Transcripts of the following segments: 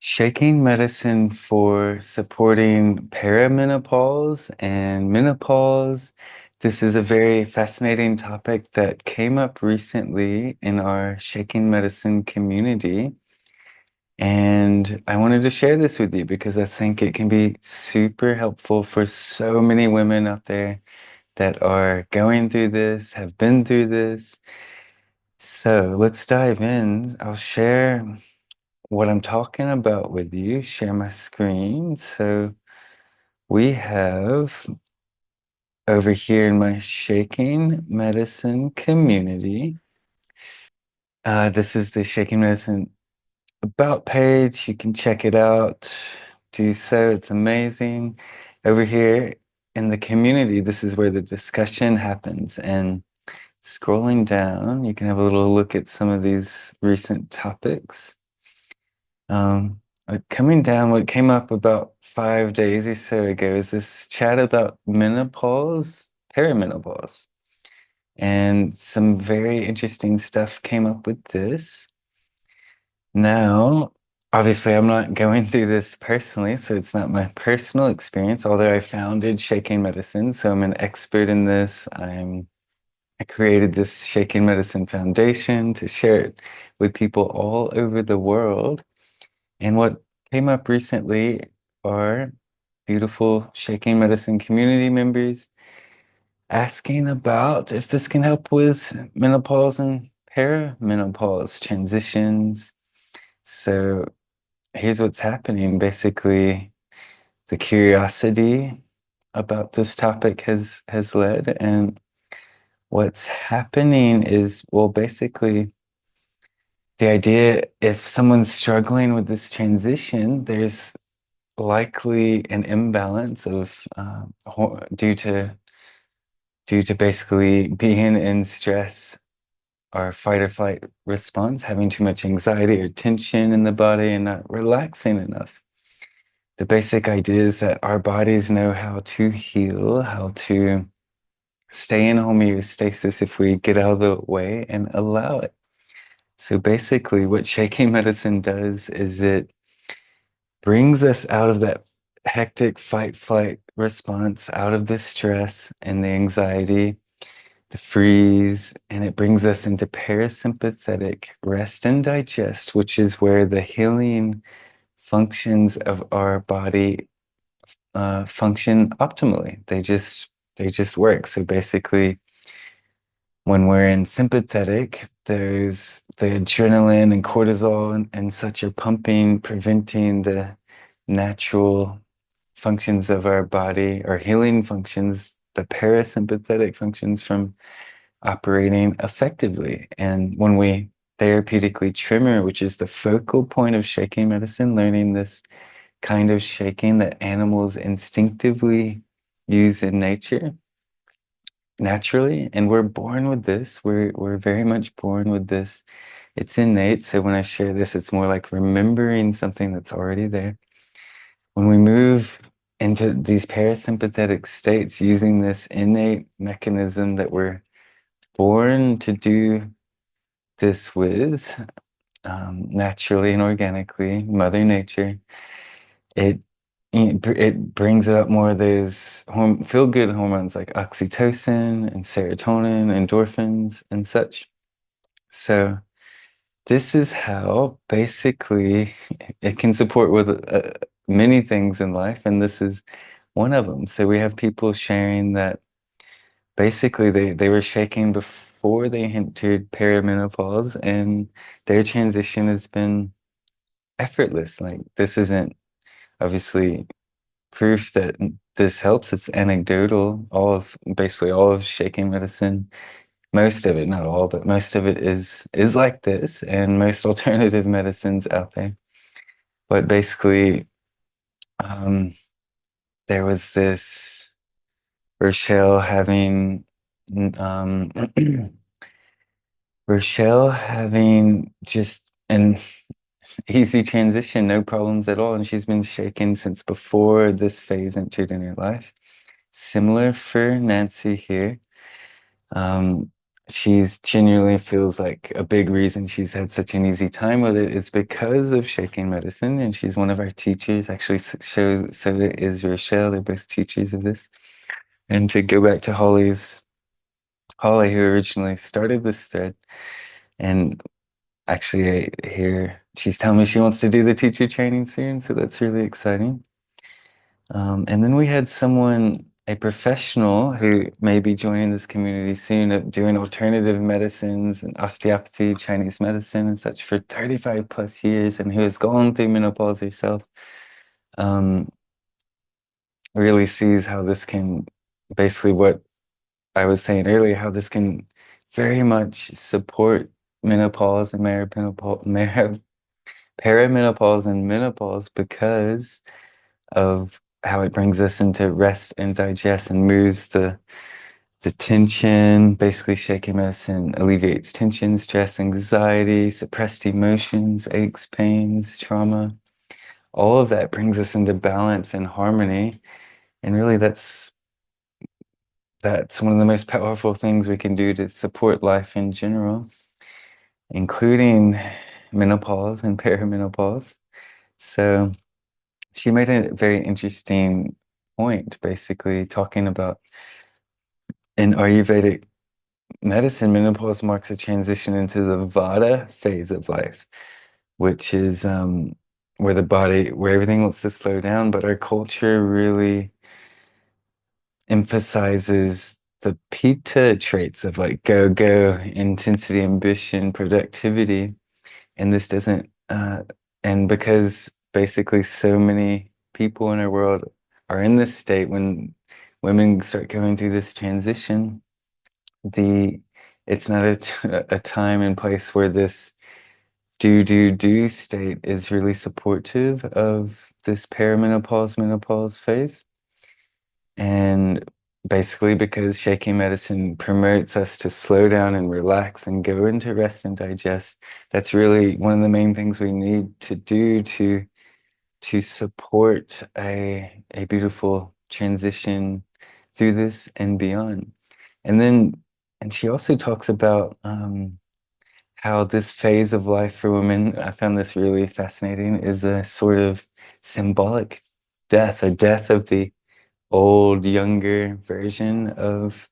Shaking medicine for supporting perimenopause and menopause. This is a very fascinating topic that came up recently in our shaking medicine community. And I wanted to share this with you because I think it can be super helpful for so many women out there that are going through this, have been through this. So let's dive in. I'll share what I'm talking about with you, share my screen. So we have over here in my shaking medicine community. This is the shaking medicine about page. You can check it out. Do so. It's amazing. Over here in the community, this is where the discussion happens. And scrolling down, you can have a little look at some of these recent topics. Coming down, what came up about 5 days or so ago is this chat about menopause, perimenopause, and some very interesting stuff came up with this. Now, obviously, I'm not going through this personally, so it's not my personal experience, although I founded Shaking Medicine, so I'm an expert in this. I created this Shaking Medicine Foundation to share it with people all over the world. And what came up recently are beautiful Shaking Medicine community members asking about if this can help with menopause and perimenopause transitions. So here's what's happening. Basically, the curiosity about this topic has led, and what's happening is, well, basically, the idea if someone's struggling with this transition, there's likely an imbalance of due to basically being in stress or fight or flight response, having too much anxiety or tension in the body and not relaxing enough. The basic idea is that our bodies know how to heal, how to stay in homeostasis if we get out of the way and allow it. So basically, what shaking medicine does is it brings us out of that hectic fight flight response, out of the stress and the anxiety, the freeze, and it brings us into parasympathetic rest and digest, which is where the healing functions of our body function optimally. They just work. So basically, when we're in sympathetic, there's the adrenaline and cortisol and such are pumping, preventing the natural functions of our body or healing functions, the parasympathetic functions from operating effectively. And when we therapeutically tremor, which is the focal point of shaking medicine, learning this kind of shaking that animals instinctively use in nature naturally, and we're born with this. We're very much born with this. It's innate. So when I share this, it's more like remembering something that's already there. When we move into these parasympathetic states using this innate mechanism that we're born to do this with, naturally and organically, Mother Nature, it it brings up more of those feel-good hormones like oxytocin and serotonin, endorphins, and such. So this is how basically it can support with many things in life, and this is one of them. So we have people sharing that basically they were shaking before they entered perimenopause, and their transition has been effortless. Like this isn't obviously proof that this helps. It's anecdotal. Basically all of shaking medicine, most of it, not all, but most of it is like this, and most alternative medicines out there. But basically, um, there was this Rochelle having um, Rochelle having just an easy transition, no problems at all, and she's been shaken since before this phase entered in her life. Similar for Nancy here. Um, she's genuinely feels like a big reason she's had such an easy time with it is because of shaking medicine, and she's one of our teachers. Actually, shows so is Rochelle. They're both teachers of this. And to go back to Holly, who originally started this thread, and actually I hear she's telling me she wants to do the teacher training soon, so that's really exciting. And then we had a professional who may be joining this community soon, doing alternative medicines and osteopathy, Chinese medicine and such for 35 plus years, and who has gone through menopause herself. Um, really sees how this can, basically what I was saying earlier, how this can very much support menopause and perimenopause and menopause because of how it brings us into rest and digest and moves the tension. Basically, shaking medicine alleviates tension, stress, anxiety, suppressed emotions, aches, pains, trauma. All of that brings us into balance and harmony. And really, that's one of the most powerful things we can do to support life in general, including menopause and perimenopause. So she made a very interesting point, basically talking about in Ayurvedic medicine, menopause marks a transition into the Vata phase of life, which is where everything wants to slow down, but our culture really emphasizes the Pitta traits of like go, intensity, ambition, productivity. And this doesn't, and because basically so many people in our world are in this state when women start going through this transition, the it's not a time and place where this do state is really supportive of this perimenopause menopause phase. And basically because shaking medicine promotes us to slow down and relax and go into rest and digest, that's really one of the main things we need to do to support a beautiful transition through this and beyond. And then, and she also talks about how this phase of life for women, I found this really fascinating, is a sort of symbolic death, a death of the old, younger version of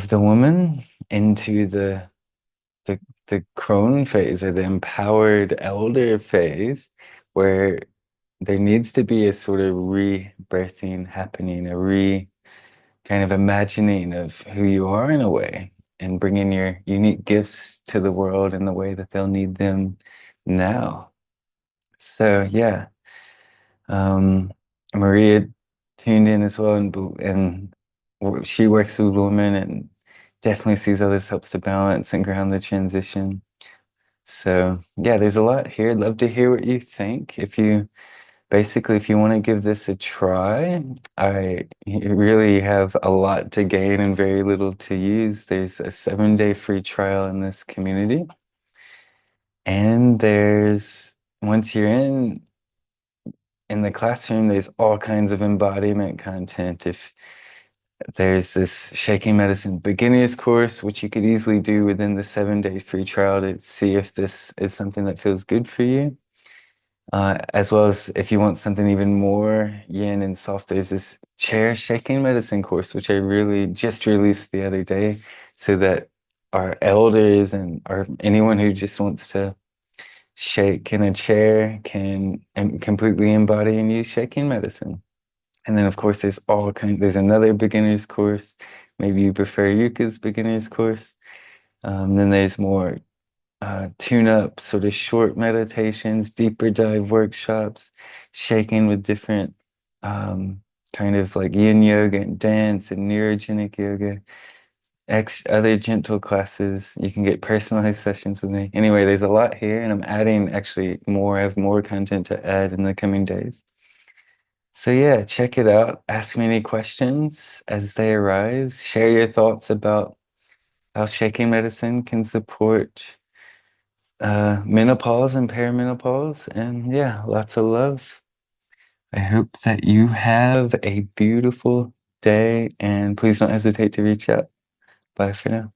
the woman into the the crone phase or the empowered elder phase, where there needs to be a sort of rebirthing happening, a kind of imagining of who you are in a way, and bringing your unique gifts to the world in the way that they'll need them now. So yeah, um, Maria tuned in as well, and she works with women and definitely sees how this helps to balance and ground the transition. So yeah, there's a lot here. I'd love to hear what you think. If you want to give this a try, you really have a lot to gain and very little to use. There's a 7-day free trial in this community. And once you're in the classroom, there's all kinds of embodiment content. If there's this shaking medicine beginners course, which you could easily do within the 7-day free trial to see if this is something that feels good for you. As well as if you want something even more yin and soft, there's this chair shaking medicine course, which I really just released the other day, so that our elders or anyone who just wants to shake in a chair can completely embody and use shaking medicine. And then of course there's another beginner's course. Maybe you prefer Yuka's beginner's course. Then there's more tune up sort of short meditations, deeper dive workshops, shaking with different kind of like yin yoga and dance and neurogenic yoga, other gentle classes. You can get personalized sessions with me. Anyway, there's a lot here, and I'm adding actually more. I have more content to add in the coming days. So yeah, check it out. Ask me any questions as they arise. Share your thoughts about how shaking medicine can support menopause and perimenopause. And yeah, lots of love. I hope that you have a beautiful day, and please don't hesitate to reach out. Bye for now.